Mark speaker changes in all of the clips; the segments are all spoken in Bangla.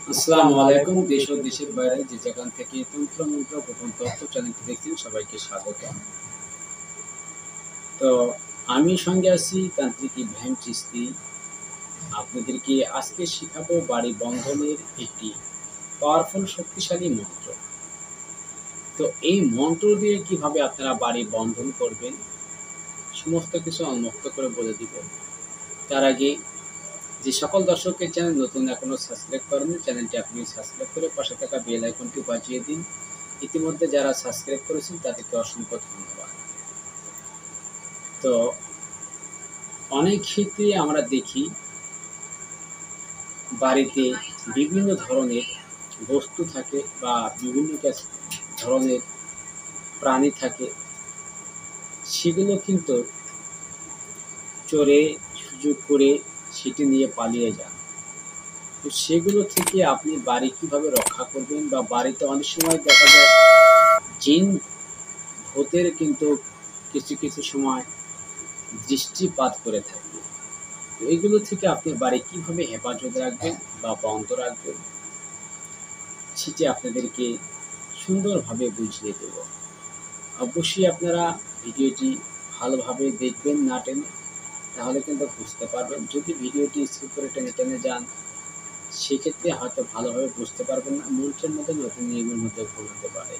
Speaker 1: আসসালামু আলাইকুম। দেশ ও দেশের বাইরে যে যেখান থেকে তন্ত্র মন্ত্র গোপন তথ্য চ্যানেলটি দেখছেন সবাইকে স্বাগত। তো আমি সঙ্গে আছি তান্ত্রিক ইব্রাহিম চিস্তি। আপনাদেরকে আজকে শেখাবো বাড়ি বন্ধনের একটি পাওয়ারফুল শক্তিশালী মন্ত্র। তো এই মন্ত্র দিয়ে কিভাবে আপনারা বাড়ি বন্ধন করবেন সমস্ত কিছু উন্মুক্ত করে বলে দিব। তার আগে যে সকল দর্শকের চ্যানেল নতুন এখনো সাবস্ক্রাইব করেননি, চ্যানেলটি আপনি সাবস্ক্রাইব করে পাশে থাকা বেল আইকনটি বাজিয়ে দিন। ইতিমধ্যে যারা সাবস্ক্রাইব করেছেন তাদেরকে অসংখ্য ধন্যবাদ। তো অনেক ক্ষেত্রে আমরা দেখি বাড়িতে বিভিন্ন ধরনের বস্তু থাকে বা বিভিন্ন ধরনের প্রাণী থাকে, সেগুলো কিন্তু চোরে সুযোগ করে সেটি নিয়ে পালিয়ে যান। তো সেগুলো থেকে আপনি বাড়ি কিভাবে রক্ষা করবেন, বা বাড়িতে অনেক সময় দেখা যায় জিন ভূতের কিন্তু কিছু কিছু সময় দৃষ্টিপাত করে থাকে। তো এইগুলো থেকে আপনি বাড়ি কিভাবে হেফাজত রাখবেন বা বন্ধ রাখবেন সেটি আপনাদেরকে সুন্দরভাবে বুঝিয়ে দেব। অবশ্যই আপনারা ভিডিওটি ভালোভাবে দেখবেন, না টেনে, তাহলে কিন্তু বুঝতে পারবেন। যদি ভিডিওটি স্কিপ করে টেনে টেনে যান সেক্ষেত্রে হয়তো ভালোভাবে বুঝতে পারবেন না, মন্ত্রের মধ্যে নতুন নিয়মের মধ্যে ভুল হতে পারে।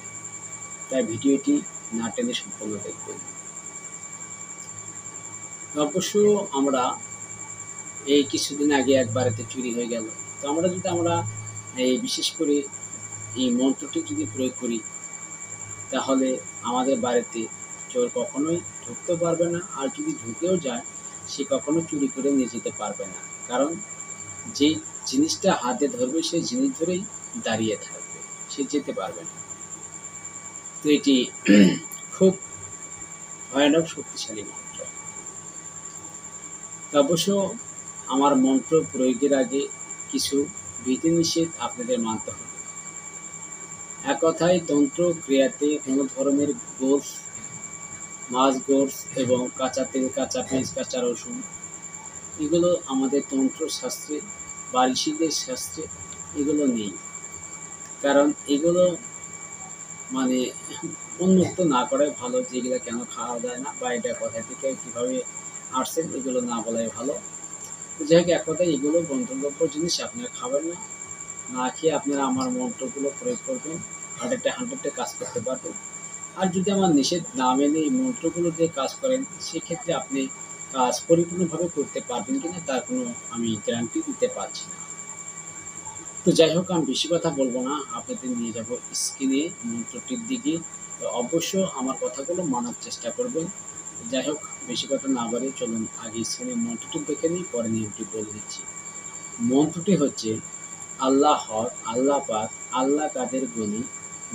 Speaker 1: তাই ভিডিওটি না টেনে সম্পূর্ণ দেখবেন। অবশ্য আমরা এই কিছুদিন আগে এক বাড়িতে চুরি হয়ে গেল। তো আমরা এই বিশেষ করে এই মন্ত্রটি যদি প্রয়োগ করি তাহলে আমাদের বাড়িতে চোর কখনোই ঢুকতে পারবে না, আর যদি ঢুকেও যায় সে কখনো চুরি করে নিয়ে যেতে পারবে না। কারণ যেই জিনিসটা হাতে ধরবে সেই জিনিস ধরেই দাঁড়িয়ে থাকবে, সে যেতে পারবে না। তো এটি খুব ভয়ানক শক্তিশালী মন্ত্র। তো অবশ্য আমার মন্ত্র প্রয়োগের আগে কিছু বিধিনিষেধ আপনাদের মানতে হবে। এক কথায় তন্ত্র ক্রিয়াতে কোনো ধরনের গোস, মাছ, গোস এবং কাঁচা তেল, কাঁচা পেঁয়াজ, কাঁচা রসুন এগুলো আমাদের তন্ত্র শাস্ত্রে বা ঋষিদের শাস্ত্রে এগুলো নেই। কারণ এগুলো মানে উন্মুক্ত না করাই ভালো, যেগুলো কেন খাওয়া যায় না বা এটা কোথা থেকে কীভাবে আসছে এগুলো না বলাই ভালো। যাই হোক, এক কথায় এগুলো গন্তব্য জিনিস, আপনারা খাবেন না। না খেয়ে আপনারা আমার মন্ত্রগুলো প্রয়োগ করবেন, 100-100 কাজ করতে পারবেন। আর যদি আমার নিষেধ না মেনে এই মন্ত্রগুলো দিয়ে কাজ করেন সেক্ষেত্রে আপনি কাজ পরিপূর্ণভাবে করতে পারবেন কিনা তার কোনো আমি গ্যারান্টি দিতে পারছি না। তো যাই হোক, আমি বেশি কথা বলবো না, আপনাদের নিয়ে যাব স্ক্রিনে মন্ত্রটির দিকে। তো অবশ্য আমার কথাগুলো মানার চেষ্টা করবেন। যাই হোক, বেশি কথা না বাড়িয়ে চলুন আগে স্ক্রিনে মন্ত্রটি দেখে নিই, পরে নিয়মটি বলে দিচ্ছি। মন্ত্রটি হচ্ছে আল্লাহ হক, আল্লাহ পাক, আল্লাহ কাদের গনি,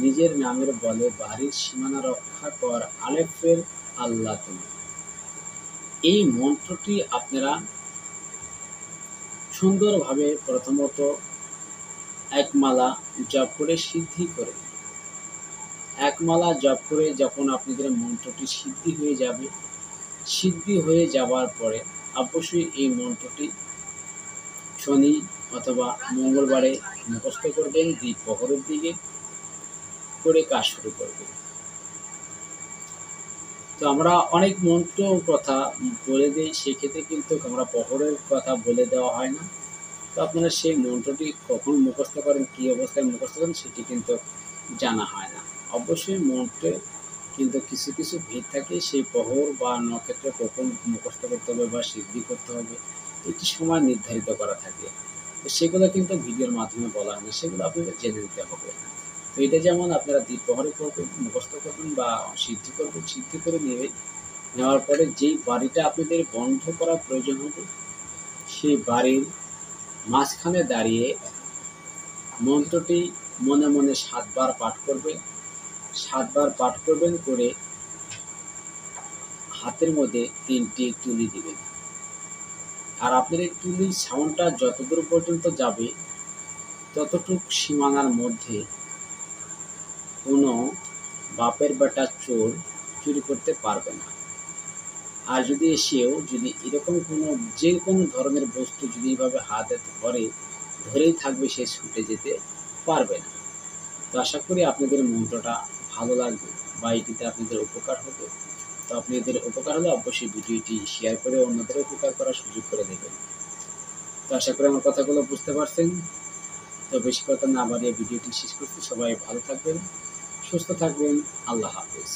Speaker 1: নিজের নামের বলে বাড়ির সীমানা রক্ষা কর, আলেফের আল্লাহ তুমি। এই মন্ত্রটি আপনারা সুন্দরভাবে প্রথমত এক মালা জপ করে সিদ্ধি করে, এক মালা জপ করে যখন আপনাদের মন্ত্রটি সিদ্ধি হয়ে যাবে, সিদ্ধি হয়ে যাওয়ার পরে অবশ্যই এই মন্ত্রটি শনি অথবা মঙ্গলবারে মুখস্থ করবেন, দ্বিপ্রহরের দিকে করে কাজ শুরু করবেন। তো আমরা অনেক মন্ত্র কথা বলে দিই, সেক্ষেত্রে কিন্তু আমরা প্রহরের কথা বলে দেওয়া হয় না। তো আপনারা সেই মন্ত্রটি কখন মুখস্থ করেন, কী অবস্থায় মুখস্থ করেন সেটি কিন্তু জানা হয় না। অবশ্যই মন্ত্রে কিন্তু কিছু কিছু ভেদ থাকে, সেই প্রহর বা নক্ষত্রে কখন মুখস্থ করতে হবে বা সিদ্ধি করতে হবে একটি সময় নির্ধারিত করা থাকে। তো সেগুলো কিন্তু ভিডিওর মাধ্যমে বলা হয় না, সেগুলো আপনাদের জেনে নিতে হবে। তো এটা যেমন আপনারা দ্বিপ্রহরে করবেন, মুখস্থ করবেন বা সিদ্ধি করবেন, সিদ্ধি করে নেবেন। নেওয়ার পরে যেই বাড়িটা আপনাদের বন্ধ করার প্রয়োজন হবে সেই বাড়ির মাঝখানে দাঁড়িয়ে মন্ত্রটি মনে মনে 7 বার পাঠ করবেন। 7 বার পাঠ করবেন করে হাতের মধ্যে 3টি তুলি দিবেন। আর আপনার এই তুলির সাউন্ডটা যতদূর পর্যন্ত যাবে ততটুক সীমানার মধ্যে কোনো বাপের বেটা চোর চুরি করতে পারবে না। আর যদি এসেও যদি এরকম কোনো যে কোনো ধরনের বস্তু যদি এইভাবে হাতে ধরে ধরেই থাকবে, সে ছুটে যেতে পারবে না। তো আশা করি আপনাদের মন্ত্রটা ভালো লাগবে বা এটিতে আপনাদের উপকার হবে। তো আপনাদের উপকার হলে অবশ্যই ভিডিওটি শেয়ার করে অন্যদের উপকার করার সুযোগ করে দেবেন। তো আশা করি আমার কথাগুলো বুঝতে পারছেন। তো বেশি কথা না বাড়িয়ে ভিডিওটি শেষ করছি। সবাই ভালো থাকবেন, সুস্থ থাকবেন। আল্লাহ হাফেজ।